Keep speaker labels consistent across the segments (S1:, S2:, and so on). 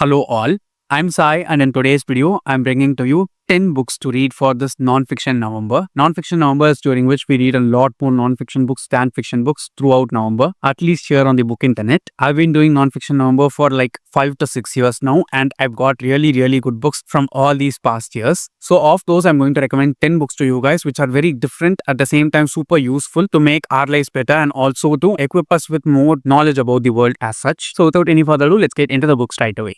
S1: Hello all, I'm Sai and in today's video, I'm bringing to you 10 books to read for this non-fiction November. Non-fiction November is during which we read a lot more non-fiction books than fiction books throughout November, at least here on the book internet. I've been doing non-fiction November for like 5 to 6 years now and I've got really good books from all these past years. So of those, I'm going to recommend 10 books to you guys which are very different at the same time super useful to make our lives better and also to equip us with more knowledge about the world as such. So without any further ado, let's get into the books right away.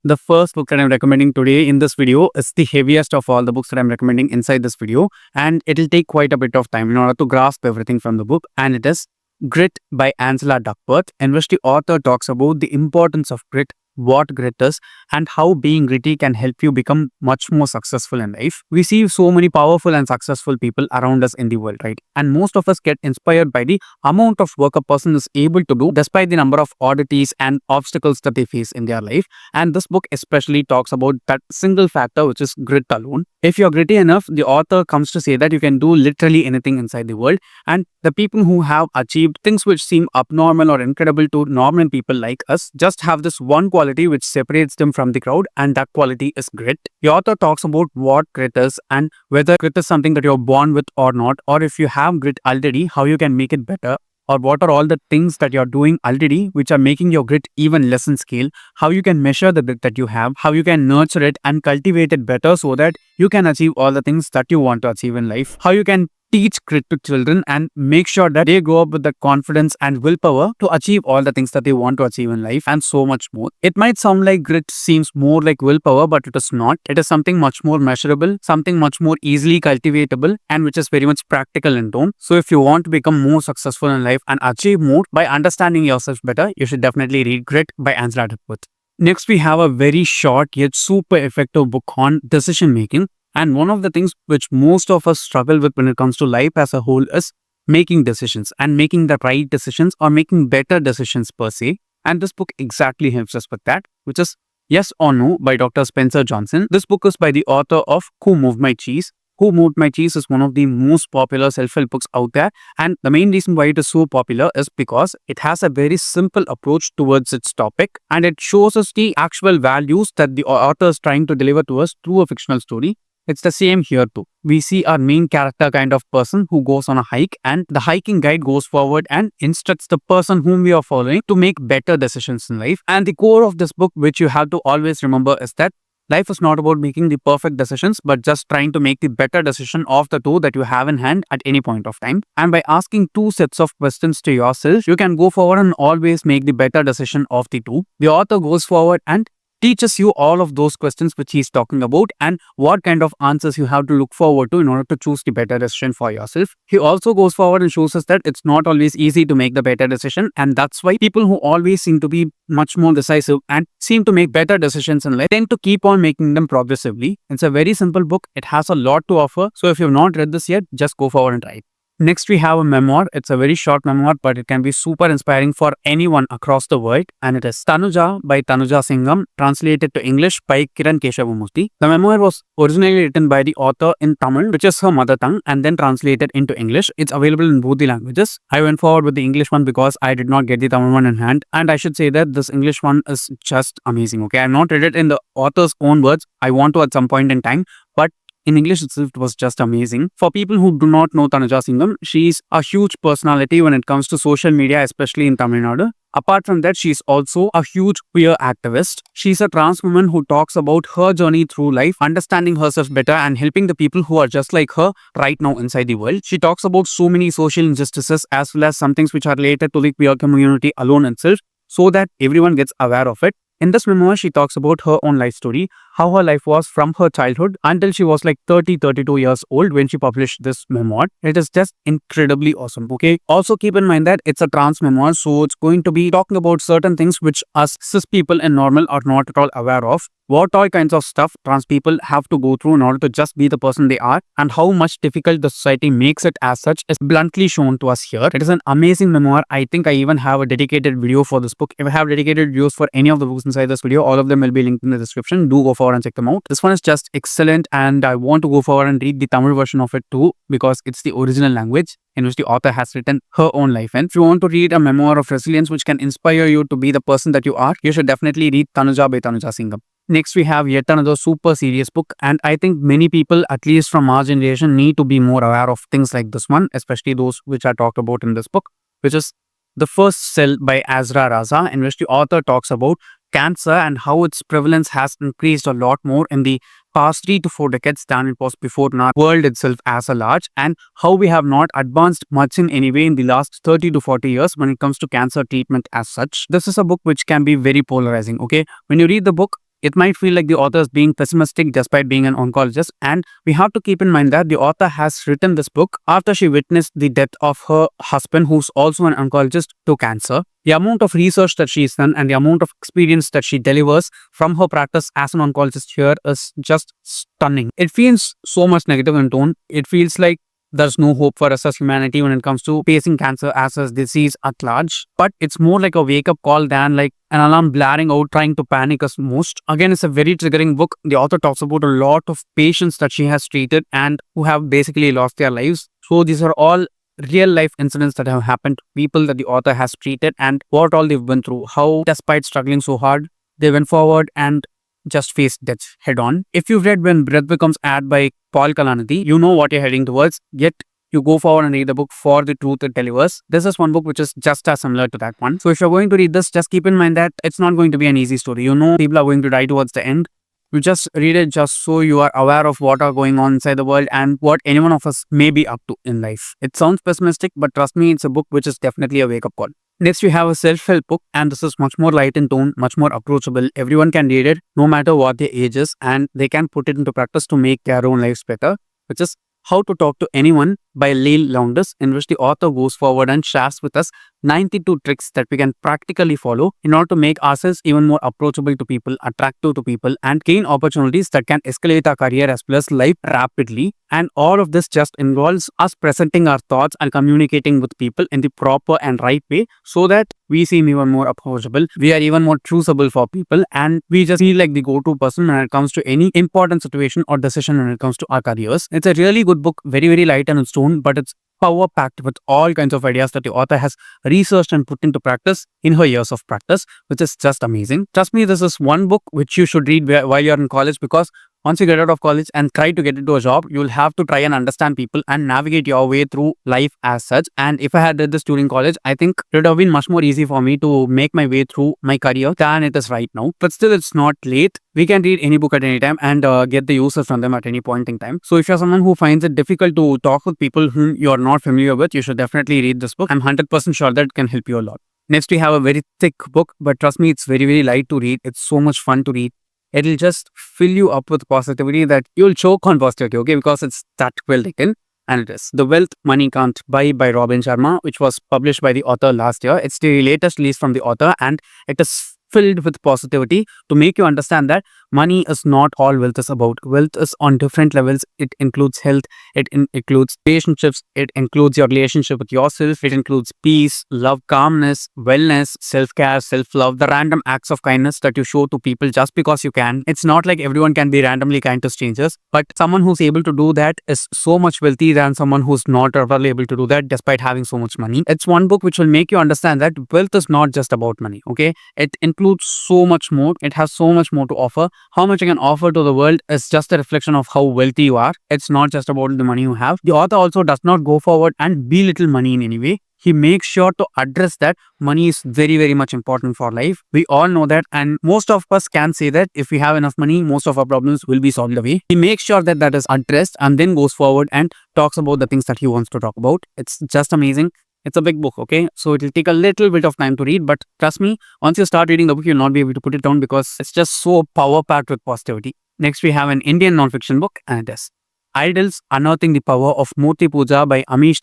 S1: The first book that I'm recommending today in this video is the heaviest of all the books that I'm recommending inside this video, and it'll take quite a bit of time in order to grasp everything from the book, and it is Grit by Angela Duckworth, in which the author talks about the importance of grit, what grit is, and how being gritty can help you become much more successful in life. We see so many powerful and successful people around us in the world, right? And most of us get inspired by the amount of work a person is able to do despite the number of oddities and obstacles that they face in their life. And this book especially talks about that single factor, which is grit alone. If you're gritty enough, the author comes to say that you can do literally anything inside the world. And the people who have achieved things which seem abnormal or incredible to normal people like us just have this one quality which separates them from the crowd, and that quality is grit. The author talks about what grit is and whether grit is something that you're born with or not, or if you have grit already, how you can make it better, or what are all the things that you're doing already which are making your grit even less in scale, how you can measure the grit that you have, how you can nurture it and cultivate it better so that you can achieve all the things that you want to achieve in life, how you can teach grit to children and make sure that they grow up with the confidence and willpower to achieve all the things that they want to achieve in life, and so much more. It might sound like grit seems more like willpower, but it is not. It is something much more measurable, something much more easily cultivatable, and which is very much practical in tone. So if you want to become more successful in life and achieve more by understanding yourself better, you should definitely read Grit by Azra Raza. Next, we have a very short yet super effective book on decision making. And one of the things which most of us struggle with when it comes to life as a whole is making decisions and making the right decisions or making better decisions per se. And this book exactly helps us with that, which is Yes or No by Dr. Spencer Johnson. This book is by the author of Who Moved My Cheese. Who Moved My Cheese is one of the most popular self-help books out there. And the main reason why it is so popular is because it has a very simple approach towards its topic. And it shows us the actual values that the author is trying to deliver to us through a fictional story. It's the same here too. We see our main character kind of person who goes on a hike, and the hiking guide goes forward and instructs the person whom we are following to make better decisions in life. And the core of this book, which you have to always remember, is that life is not about making the perfect decisions, but just trying to make the better decision of the two that you have in hand at any point of time. And by asking two sets of questions to yourself, you can go forward and always make the better decision of the two. The author goes forward and teaches you all of those questions which he's talking about and what kind of answers you have to look forward to in order to choose the better decision for yourself. He also goes forward and shows us that it's not always easy to make the better decision, and that's why people who always seem to be much more decisive and seem to make better decisions in life tend to keep on making them progressively. It's a very simple book. It has a lot to offer. So if you've not read this yet, just go forward and try it. Next, we have a memoir. It's a very short memoir, but it can be super inspiring for anyone across the world. And it is Thanuja by Thanuja Singam, translated to English by Kiran Keshavamurthy. The memoir was originally written by the author in Tamil, which is her mother tongue, and then translated into English. It's available in both the languages. I went forward with the English one because I did not get the Tamil one in hand. And I should say that this English one is just amazing. Okay, I've not read it in the author's own words. I want to at some point in time, but in English itself, it was just amazing. For people who do not know Thanuja Singam, she's a huge personality when it comes to social media, especially in Tamil Nadu. Apart from that, she's also a huge queer activist. She's a trans woman who talks about her journey through life, understanding herself better and helping the people who are just like her right now inside the world. She talks about so many social injustices as well as some things which are related to the queer community alone itself, so that everyone gets aware of it. In this memoir, she talks about her own life story, how her life was from her childhood until she was like 32 years old when she published this memoir. It is just incredibly awesome, okay? Also keep in mind that it's a trans memoir, so it's going to be talking about certain things which us cis people in normal are not at all aware of. What all kinds of stuff trans people have to go through in order to just be the person they are, and how much difficult the society makes it as such is bluntly shown to us here. It is an amazing memoir. I think I even have a dedicated video for this book. If I have dedicated videos for any of the books inside this video, all of them will be linked in the description. Do go forward and check them out. This one is just excellent, and I want to go forward and read the Tamil version of it too, because it's the original language in which the author has written her own life. And if you want to read a memoir of resilience which can inspire you to be the person that you are, you should definitely read Thanuja by Thanuja Singam. Next, we have yet another super serious book, and I think many people, at least from our generation, need to be more aware of things like this one, especially those which are talked about in this book, which is The First Cell by Azra Raza, in which the author talks about cancer and how its prevalence has increased a lot more in the past 3 to 4 decades than it was before in our world itself as a large, and how we have not advanced much in any way in the last 30 to 40 years when it comes to cancer treatment as such. This is a book which can be very polarizing, okay? When you read the book, it might feel like the author is being pessimistic despite being an oncologist, and we have to keep in mind that the author has written this book after she witnessed the death of her husband, who's also an oncologist, to cancer. The amount of research that she's done and the amount of experience that she delivers from her practice as an oncologist here is just stunning. It feels so much negative in tone. It feels like there's no hope for us as humanity when it comes to facing cancer as a disease at large. But it's more like a wake-up call than like an alarm blaring out trying to panic us most. Again, it's a very triggering book. The author talks about a lot of patients that she has treated and who have basically lost their lives. So these are all real life incidents that have happened to people that the author has treated, and what all they've been through, how despite struggling so hard, they went forward and just faced death head on. If you've read When Breath Becomes Air by Paul Kalanithi, you know what you're heading towards, yet you go forward and read the book for the truth it delivers. This is one book which is just as similar to that one. So if you're going to read this, just keep in mind that it's not going to be an easy story. You know people are going to die towards the end. You just read it just so you are aware of what are going on inside the world and what any one of us may be up to in life. It sounds pessimistic, but trust me, it's a book which is definitely a wake-up call. Next, we have a self-help book, and this is much more light in tone, much more approachable. Everyone can read it, no matter what their age is, and they can put it into practice to make their own lives better, which is How to Talk to Anyone by Leil Lowndes, in which the author goes forward and shares with us 92 tricks that we can practically follow in order to make ourselves even more approachable to people, attractive to people, and gain opportunities that can escalate our career as well as life rapidly. And all of this just involves us presenting our thoughts and communicating with people in the proper and right way so that we seem even more approachable, we are even more choosable for people, and we just feel like the go-to person when it comes to any important situation or decision when it comes to our careers. It's a really good book, very, very light on its tone, but it's power-packed with all kinds of ideas that the author has researched and put into practice in her years of practice, which is just amazing. Trust me, this is one book which you should read while you're in college, because once you get out of college and try to get into a job, you'll have to try and understand people and navigate your way through life as such. And if I had read this during college, I think it would have been much more easy for me to make my way through my career than it is right now. But still, it's not late. We can read any book at any time and get the uses from them at any point in time. So if you're someone who finds it difficult to talk with people whom you're not familiar with, you should definitely read this book. I'm 100% sure that it can help you a lot. Next, we have a very thick book, but trust me, it's very, very light to read. It's so much fun to read. It'll just fill you up with positivity that you'll choke on positivity, okay? Because it's that well written, and it is The Wealth Money Can't Buy by Robin Sharma, which was published by the author last year. It's the latest release from the author, and it is filled with positivity to make you understand that money is not all wealth is about. Wealth is on different levels. It includes health, it includes relationships, it includes your relationship with yourself, it includes peace, love, calmness, wellness, self-care, self-love, the random acts of kindness that you show to people just because you can. It's not like everyone can be randomly kind to strangers, but someone who's able to do that is so much wealthy than someone who's not really able to do that despite having so much money. It's one book which will make you understand that wealth is not just about money, okay? It includes so much more. It has so much more to offer. How much you can offer to the world is just a reflection of how wealthy you are. It's not just about the money you have. The author also does not go forward and belittle money in any way. He makes sure to address that money is very, very much important for life. We all know that, and most of us can say that if we have enough money, most of our problems will be solved away. He makes sure that that is addressed and then goes forward and talks about the things that he wants to talk about. It's just amazing. It's a big book, okay? So it'll take a little bit of time to read, but trust me, once you start reading the book, you'll not be able to put it down because it's just so power-packed with positivity. Next, we have an Indian non-fiction book, and it is Idols: Unearthing the Power of Murti Puja by Amish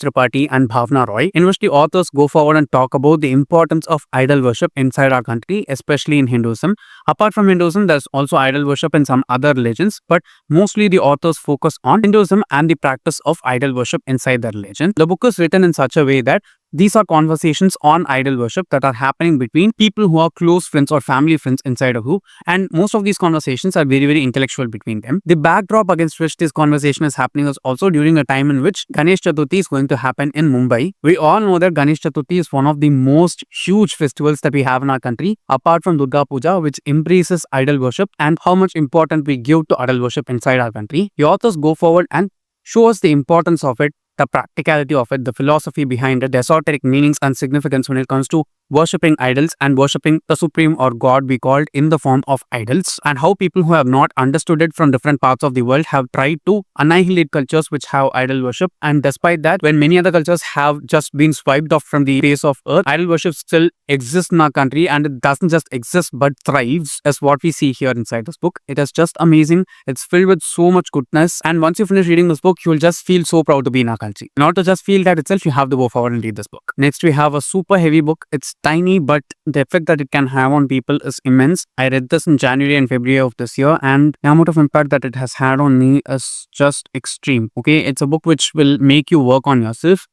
S1: and Bhavna Roy, in which the authors go forward and talk about the importance of idol worship inside our country, especially in Hinduism. Apart from Hinduism, there's also idol worship in some other religions, but mostly the authors focus on Hinduism and the practice of idol worship inside the religion. The book is written in such a way that These are conversations on idol worship that are happening between people who are close friends or family friends inside a group, and most of these conversations are very, very intellectual between them. The backdrop against which this conversation is happening is also during a time in which Ganesh Chaturthi is going to happen in Mumbai. We all know that Ganesh Chaturthi is one of the most huge festivals that we have in our country, apart from Durga Puja, which embraces idol worship and how much importance we give to idol worship inside our country. The authors go forward and show us the importance of it, the practicality of it, the philosophy behind it, the esoteric meanings and significance when it comes to worshipping idols and worshipping the supreme or God we called in the form of idols, and how people who have not understood it from different parts of the world have tried to annihilate cultures which have idol worship. And despite that, when many other cultures have just been swiped off from the face of earth, idol worship still exists in our country, and it doesn't just exist but thrives, as what we see here inside this book. It is just amazing. It's filled with so much goodness, and once you finish reading this book, you will just feel so proud to be in our country. Not to just feel that itself, you have to go forward and read this book. Next, we have a super heavy book. It's tiny, but the effect that it can have on people is immense. I read this in January and February of this year, and the amount of impact that it has had on me is just extreme. Okay, it's a book which will make you work on yourself,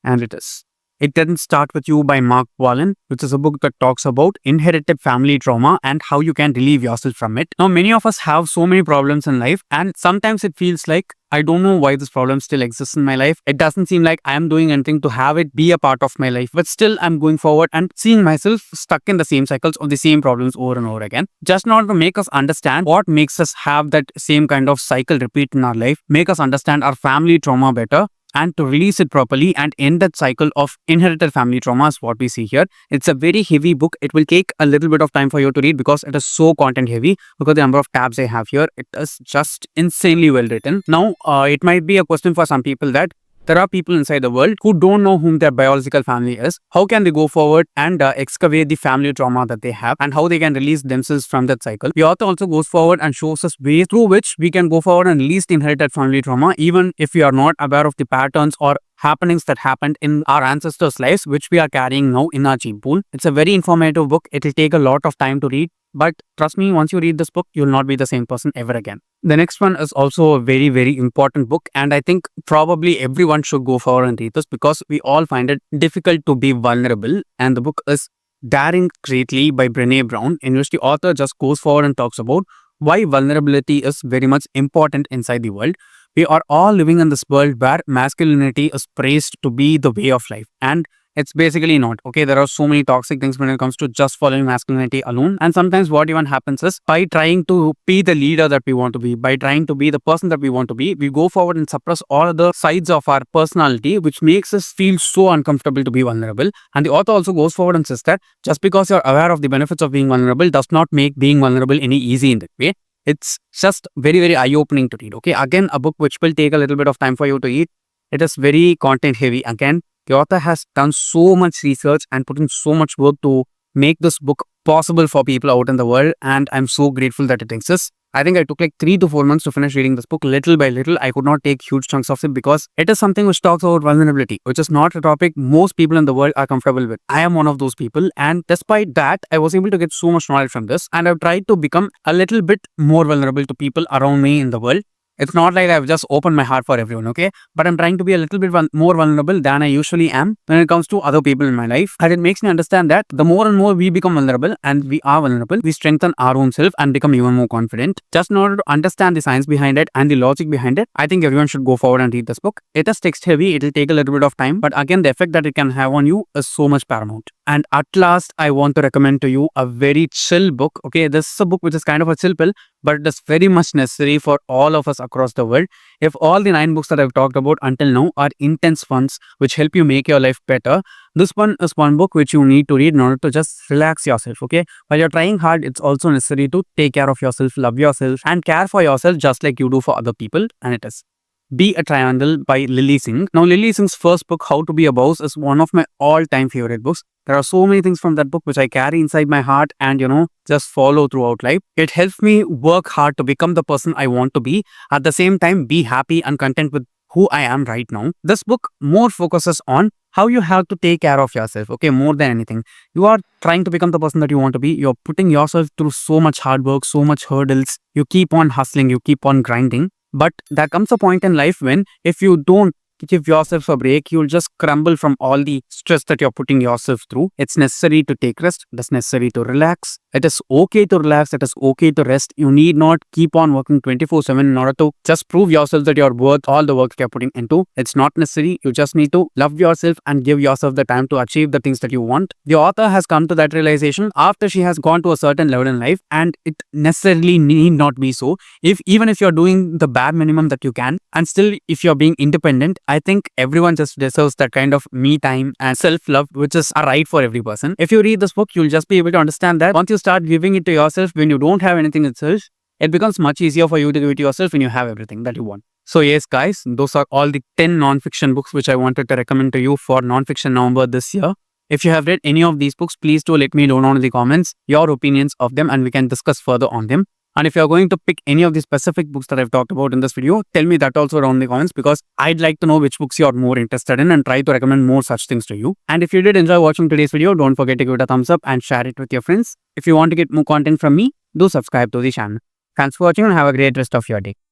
S1: and it is. It Didn't Start With You by Mark Wolynn, which is a book that talks about inherited family trauma and how you can relieve yourself from it. Now, many of us have so many problems in life, and sometimes it feels like I don't know why this problem still exists in my life. It doesn't seem like I am doing anything to have it be a part of my life, but still I'm going forward and seeing myself stuck in the same cycles of the same problems over and over again. Just not to make us understand what makes us have that same kind of cycle repeat in our life, make us understand our family trauma better, and to release it properly and end that cycle of inherited family trauma is what we see here. It's a very heavy book. It will take a little bit of time for you to read because it is so content heavy, because the number of tabs I have here, it is just insanely well written. Now, it might be a question for some people that there are people inside the world who don't know whom their biological family is. How can they go forward and excavate the family trauma that they have, and how they can release themselves from that cycle? The author also goes forward and shows us ways through which we can go forward and release the inherited family trauma, even if we are not aware of the patterns or happenings that happened in our ancestors' lives, which we are carrying now in our gene pool. It's a very informative book. It will take a lot of time to read, but trust me, once you read this book, you'll not be the same person ever again. The next one is also a very, very important book, and I think probably everyone should go forward and read this because we all find it difficult to be vulnerable. And the book is Daring Greatly by Brene Brown, in which the author just goes forward and talks about why vulnerability is very much important inside the world. We are all living in this world where masculinity is praised to be the way of life, and it's basically not. Okay, there are so many toxic things when it comes to just following masculinity alone. And sometimes what even happens is, by trying to be the leader that we want to be, by trying to be the person that we want to be, we go forward and suppress all other sides of our personality, which makes us feel so uncomfortable to be vulnerable. And the author also goes forward and says that just because you're aware of the benefits of being vulnerable does not make being vulnerable any easy in that way. It's just very, very eye-opening to read. Okay, again, a book which will take a little bit of time for you to read. It is very content heavy. Again, the author has done so much research and put in so much work to make this book possible for people out in the world, and I'm so grateful that it exists. I think I took like 3 to 4 months to finish reading this book little by little. I could not take huge chunks of it because it is something which talks about vulnerability, which is not a topic most people in the world are comfortable with. I am one of those people, and despite that, I was able to get so much knowledge from this, and I've tried to become a little bit more vulnerable to people around me in the world. It's not like I've just opened my heart for everyone, okay? But I'm trying to be a little bit more vulnerable than I usually am when it comes to other people in my life. And it makes me understand that the more and more we become vulnerable, and we are vulnerable, we strengthen our own self and become even more confident. Just in order to understand the science behind it and the logic behind it, I think everyone should go forward and read this book. It is text heavy, it'll take a little bit of time, but again, the effect that it can have on you is so much paramount. And at last, I want to recommend to you a very chill book. Okay, this is a book which is kind of a chill pill, but it is very much necessary for all of us across the world. If all the 9 books that I've talked about until now are intense ones which help you make your life better, this one is one book which you need to read in order to just relax yourself. Okay, while you're trying hard, it's also necessary to take care of yourself, love yourself, and care for yourself just like you do for other people. And it is Be a Triangle by Lilly Singh. Now, Lilly Singh's first book, How to Be a Boss, is one of my all-time favorite books. There are so many things from that book which I carry inside my heart and, just follow throughout life. It helps me work hard to become the person I want to be. At the same time, be happy and content with who I am right now. This book more focuses on how you have to take care of yourself, okay, more than anything. You are trying to become the person that you want to be. You're putting yourself through so much hard work, so much hurdles. You keep on hustling, you keep on grinding. But there comes a point in life when if you don't give yourself a break, you'll just crumble from all the stress that you're putting yourself through. It's necessary to take rest. It is necessary to relax. It is okay to relax. It is okay to rest. You need not keep on working 24/7 in order to just prove yourself that you're worth all the work that you're putting into. It's not necessary. You just need to love yourself and give yourself the time to achieve the things that you want. The author has come to that realization after she has gone to a certain level in life, and it necessarily need not be so. Even if you're doing the bare minimum that you can, and still if you're being independent, I think everyone just deserves that kind of me time and self-love, which is a right for every person. If you read this book, you'll just be able to understand that once you start giving it to yourself when you don't have anything itself, it becomes much easier for you to give it to yourself when you have everything that you want. So yes, guys, those are all the 10 non-fiction books which I wanted to recommend to you for non-fiction November this year. If you have read any of these books, please do let me know in the comments your opinions of them and we can discuss further on them. And if you're going to pick any of the specific books that I've talked about in this video, tell me that also down in the comments, because I'd like to know which books you're more interested in and try to recommend more such things to you. And if you did enjoy watching today's video, don't forget to give it a thumbs up and share it with your friends. If you want to get more content from me, do subscribe to the channel. Thanks for watching and have a great rest of your day.